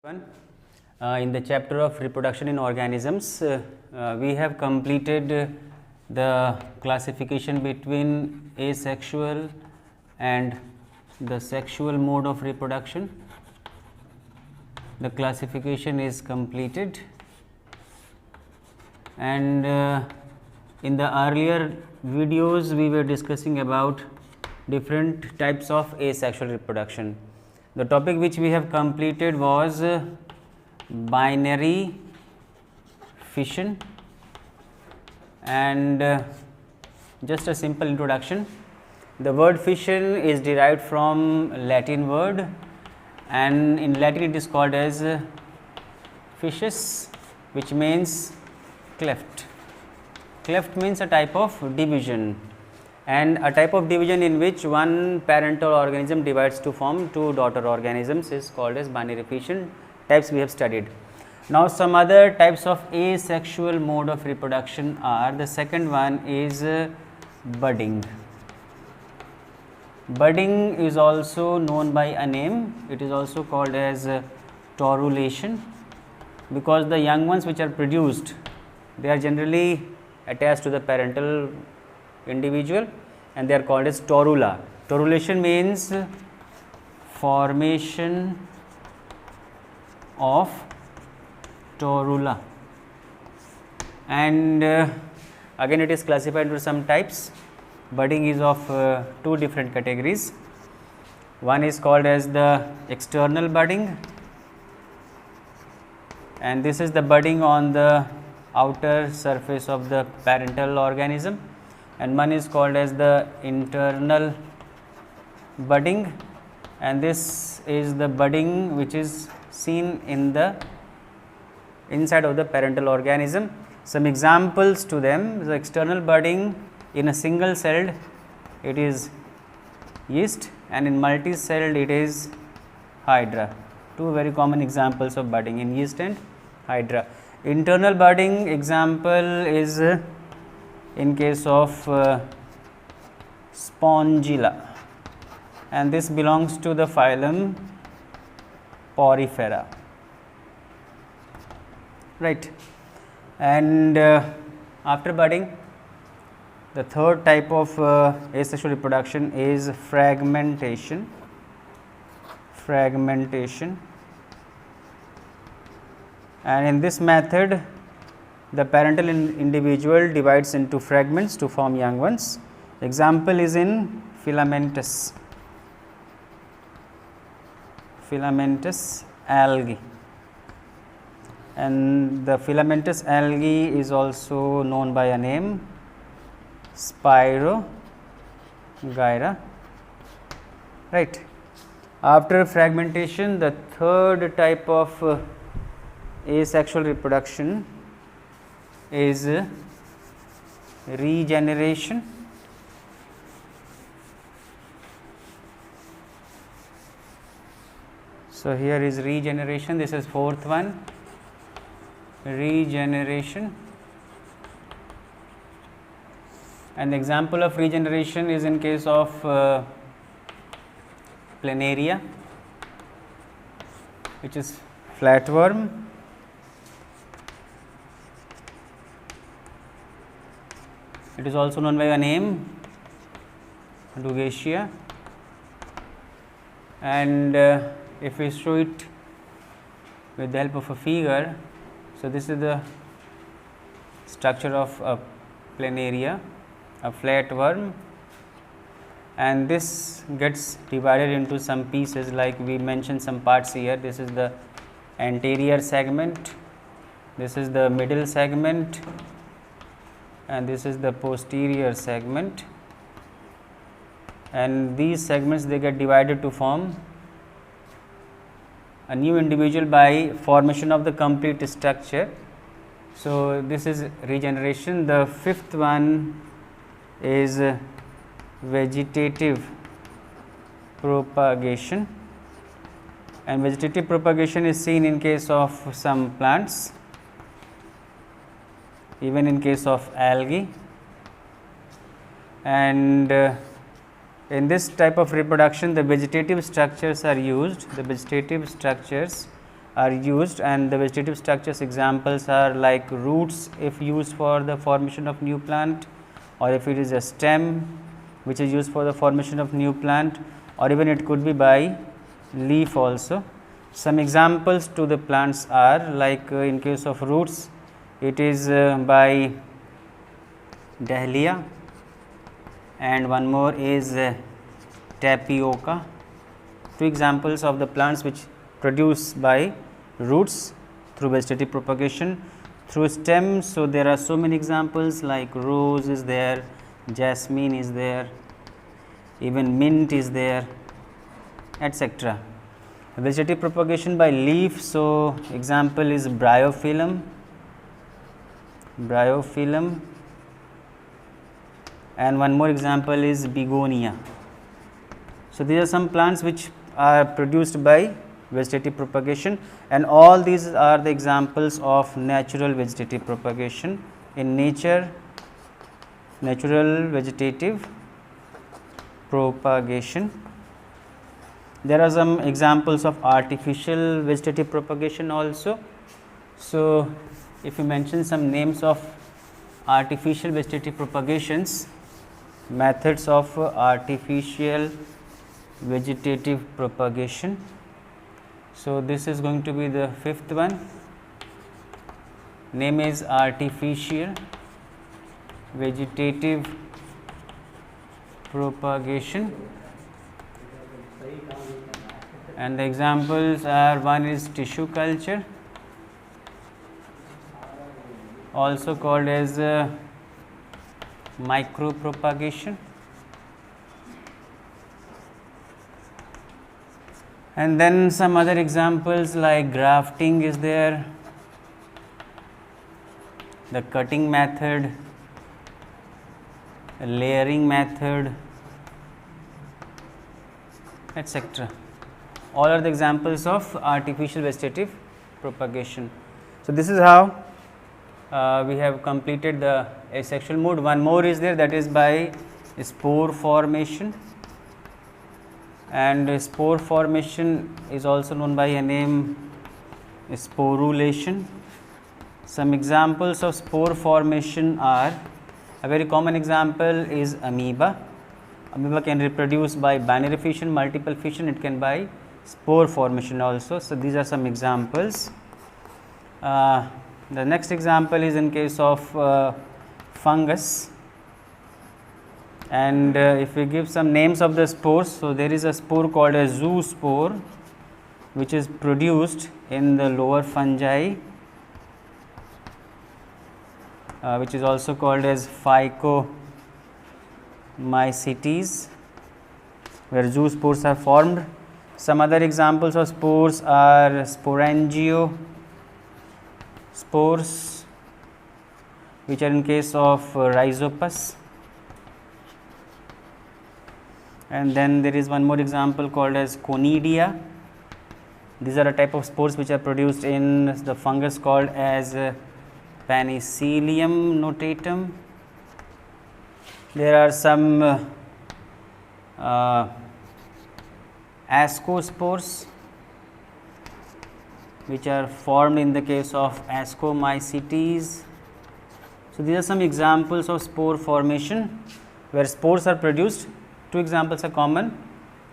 In the chapter of reproduction in organisms, we have completed the classification between asexual and the sexual mode of reproduction. The classification is completed, and in the earlier videos we were discussing about different types of asexual reproduction. The topic which we have completed was binary fission, and just a simple introduction. The word fission is derived from Latin word, and in Latin it is called as fissus, which means cleft. Cleft means a type of division, and a type of division in which one parental organism divides to form two daughter organisms is called as binary fission. Types we have studied. Now, some other types of asexual mode of reproduction are: the second one is budding. Budding is also known by a name. It is also called as torulation, because the young ones which are produced, they are generally attached to the parental individual, and they are called as torula. Torulation means formation of torula, and again it is classified into some types. Budding is of two different categories. One is called as the external budding, and this is the budding on the outer surface of the parental organism, and one is called as the internal budding, and this is the budding which is seen in the inside of the parental organism. Some examples to them: the external budding in a single celled, it is yeast, and in multi-celled it is hydra. Two very common examples of budding in yeast and hydra. Internal budding example is in case of Spongilla, and this belongs to the phylum Porifera, right. And after budding, the third type of asexual reproduction is fragmentation. And in this method, the parental individual divides into fragments to form young ones. Example is in filamentous algae, and the filamentous algae is also known by a name Spirogyra, right. After fragmentation, the third type of asexual reproduction is regeneration. So, here is regeneration. This is fourth one, regeneration. And the example of regeneration is in case of planaria, which is flatworm. It is also known by a name Dugacia, and if we show it with the help of a figure, so this is the structure of a planaria, a flatworm, and this gets divided into some pieces, like we mentioned some parts here. This is the anterior segment, this is the middle segment, and this is the posterior segment, and these segments, they get divided to form a new individual by formation of the complete structure. So, this is regeneration. The fifth one is vegetative propagation, and vegetative propagation is seen in case of some plants, even in case of algae, and In this type of reproduction, the vegetative structures are used. The vegetative structures are used, and the vegetative structures examples are like roots if used for the formation of new plant, or if it is a stem which is used for the formation of new plant, or even it could be by leaf also. Some examples to the plants are like in case of roots, it is by dahlia, and one more is tapioca. Two examples of the plants which produce by roots through vegetative propagation. Through stems, so there are so many examples like rose is there, jasmine is there, even mint is there, etc. Vegetative propagation by leaf, so example is bryophyllum, and one more example is begonia. So, these are some plants which are produced by vegetative propagation, and all these are the examples of natural vegetative propagation. In nature, natural vegetative propagation. There are some examples of artificial vegetative propagation also. So, if you mention some names of artificial vegetative propagations, methods of artificial vegetative propagation. So, this is going to be the fifth one. Name is artificial vegetative propagation, and the examples are, one is tissue culture, also called as micropropagation, and then some other examples like grafting is there, the cutting method, layering method, etc. All are the examples of artificial vegetative propagation. So, this is how we have completed the asexual mode. One more is there, that is by spore formation, and spore formation is also known by a name sporulation. Some examples of spore formation are, a very common example is amoeba. Amoeba can reproduce by binary fission, multiple fission, it can by spore formation also. So, these are some examples. The next example is in case of fungus, and if we give some names of the spores, so there is a spore called a zoospore which is produced in the lower fungi, which is also called as Phycomycetes, where zoospores are formed. Some other examples of spores are sporangiospores, which are in case of rhizopus, and then there is one more example called as conidia. These are a type of spores which are produced in the fungus called as Penicillium notatum. There are some ascospores which are formed in the case of Ascomycetes. So, these are some examples of spore formation where spores are produced. Two examples are common,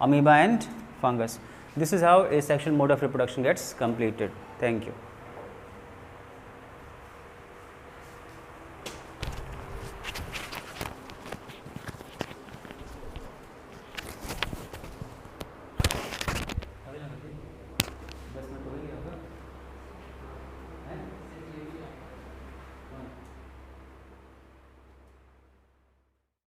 amoeba and fungus. This is how asexual mode of reproduction gets completed. Thank you.